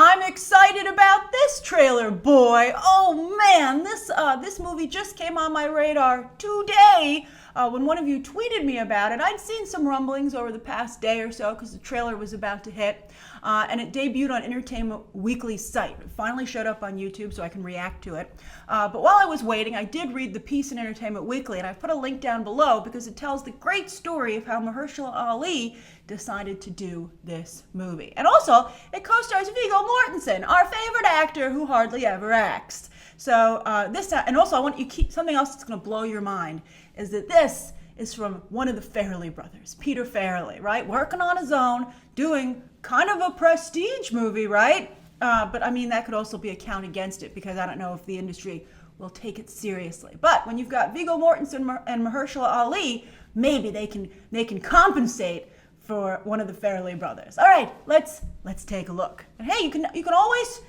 I'm excited about this trailer, boy. Oh man, this movie just came on my radar today when one of you tweeted me about it. I'd seen some rumblings over the past day or so because the trailer was about to hit, and it debuted on Entertainment Weekly's site. It finally showed up on YouTube so I can react to it. But while I was waiting, I did read the piece in Entertainment Weekly, and I put a link down below because it tells the great story of how Mahershala Ali decided to do this movie. And also, it co-stars Viggo Mortensen, our favorite actor who hardly ever acts. So and also I want you to keep something else that's going to blow your mind is that this is from one of the Farrelly brothers, Peter Farrelly, right? Working on his own, doing kind of a prestige movie, right? But I mean, that could also be a count against it because I don't know if the industry will take it seriously. But when you've got Viggo Mortensen and Mahershala Ali, maybe they can compensate for one of the Farrelly brothers. All right, let's take a look. And hey, you can always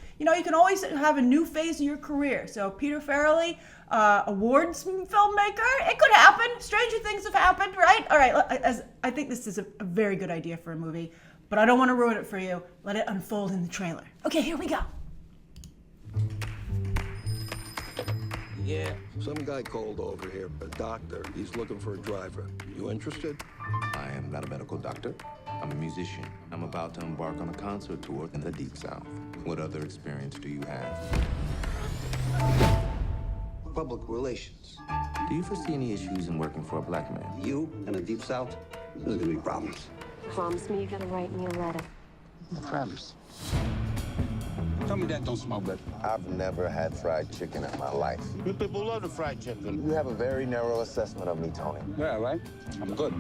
have a new phase in your career. So Peter Farrelly, awards filmmaker, it could happen. Stranger things have happened, right? All right, I think this is a very good idea for a movie, but I don't want to ruin it for you. Let it unfold in the trailer. Okay, here we go. Yeah. Some guy called over here, a doctor. He's looking for a driver. You interested? I am not a medical doctor. I'm a musician. I'm about to embark on a concert tour in the Deep South. What other experience do you have? Public relations. Do you foresee any issues in working for a black man? You in the Deep South? There's gonna be problems. Promise me you're gonna write me a letter. I promise. Tell me that don't smell good. I've never had fried chicken in my life. You people love the fried chicken. You have a very narrow assessment of me, Tony. Yeah, right? I'm good.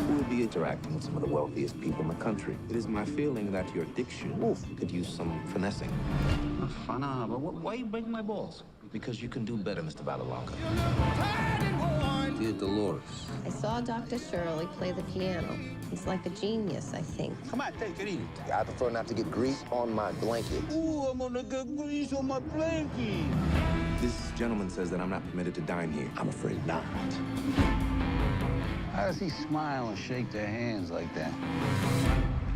You will be interacting with some of the wealthiest people in the country. It is my feeling that your diction could use some finessing. But why you breaking my balls? Because you can do better, Mr. Valalanka. Dear Dolores. I saw Dr. Shirley play the piano. He's like a genius, I think. Come on, take it easy. I prefer not to get grease on my blanket. Ooh, I'm gonna get grease on my blanket. This gentleman says that I'm not permitted to dine here. I'm afraid not. How does he smile and shake their hands like that?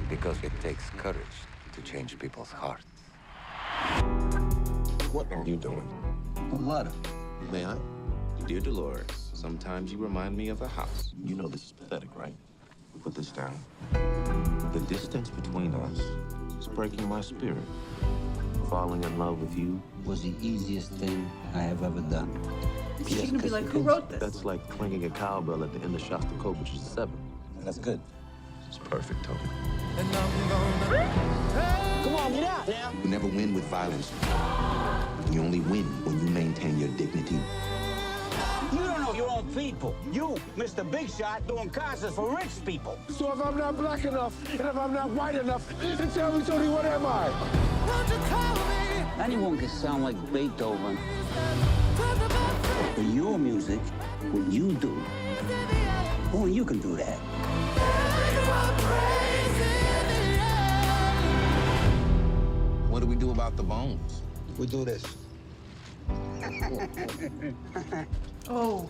Because it takes courage to change people's hearts. What are you doing? A letter. May I? Dear Dolores, sometimes you remind me of a house. You know this is pathetic, right? Put this down. The distance between us is breaking my spirit. Falling in love with you Was the easiest thing I have ever done. She's gonna be like, who wrote this? That's like clanging a cowbell at the end of Shostakovich's Seven. That's good. It's perfect, Tony. Come on, get out now. You never win with violence. You only win when you maintain your dignity. You don't know your own people. You, Mr. Big Shot, doing concerts for rich people. So if I'm not black enough, and if I'm not white enough, then tell me, Tony, what am I? Anyone can sound like Beethoven. But your music, what you do, only you can do that. What do we do about the bones? We do this. Oh,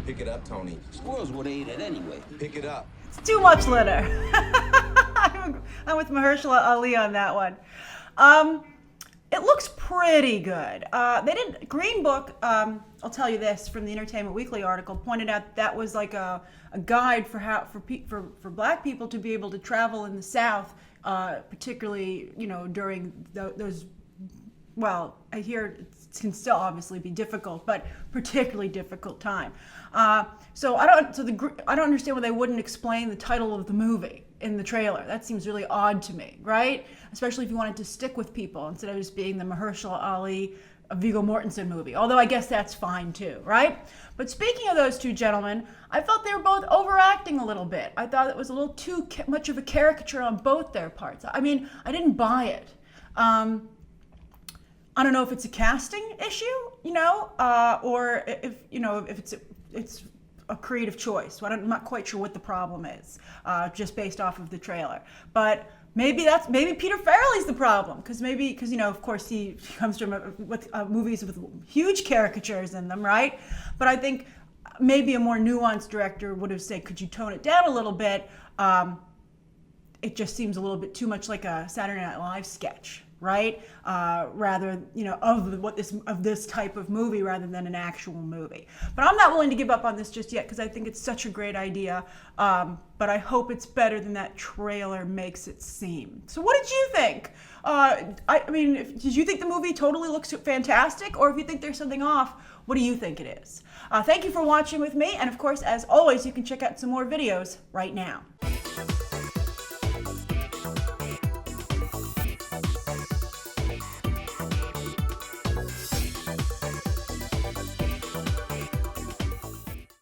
Pick it up, Tony. Squirrels would eat it anyway. Pick it up. it's too much litter. I'm with Mahershala Ali on that one. It looks pretty good. Green Book, I'll tell you this from the Entertainment Weekly article, pointed out that was like a guide for black people to be able to travel in the South, particularly, during those, well, I hear it can still obviously be difficult, but particularly difficult time. So I don't understand why they wouldn't explain the title of the movie in the trailer. That seems really odd to me, right? Especially if you wanted to stick with people instead of just being the Mahershala Ali, Viggo Mortensen movie. Although I guess that's fine too, right? But speaking of those two gentlemen, I felt they were both overacting a little bit. I thought it was a little too much of a caricature on both their parts. I mean, I didn't buy it. I don't know if it's a casting issue, or if it's a creative choice. So I'm not quite sure what the problem is, just based off of the trailer. But maybe Peter Farrelly's the problem, because of course he comes from movies with huge caricatures in them, right? But I think maybe a more nuanced director would have said, could you tone it down a little bit? it just seems a little bit too much like a Saturday Night Live sketch, right? Rather, of this type of movie rather than an actual movie. But I'm not willing to give up on this just yet because I think it's such a great idea. But I hope it's better than that trailer makes it seem. So what did you think? Did you think the movie totally looks fantastic? Or if you think there's something off, what do you think it is? Thank you for watching with me. And of course, as always, you can check out some more videos right now.